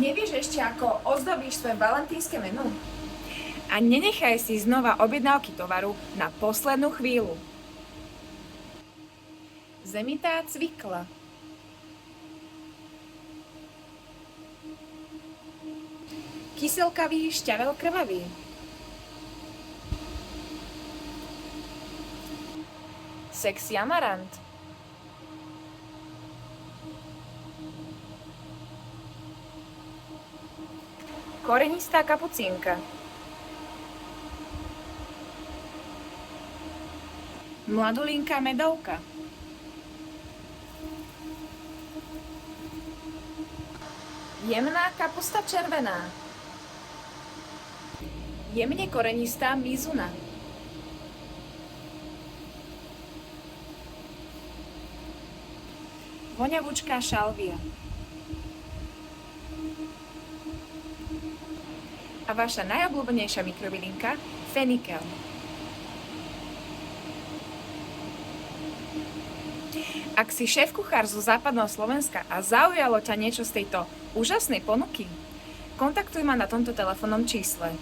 Nevieš ešte, ako ozdobíš svoje valentínske menu? A nenechaj si znova objednávky tovaru na poslednú chvíľu. Zemitá cvikla. Kyselkavý šťavel krvavý. Sexy amarant. Korenistá kapucínka. Mladulinká medovka. Jemná kapusta červená. Jemne korenistá mizuna. Voňavúčká šalvia. A vaša najobľúbenejšia mikrobylinka fenikel. Ak si šéf-kuchár zo západného Slovenska a zaujalo ťa niečo z tejto úžasnej ponuky, kontaktuj ma na tomto telefónnom čísle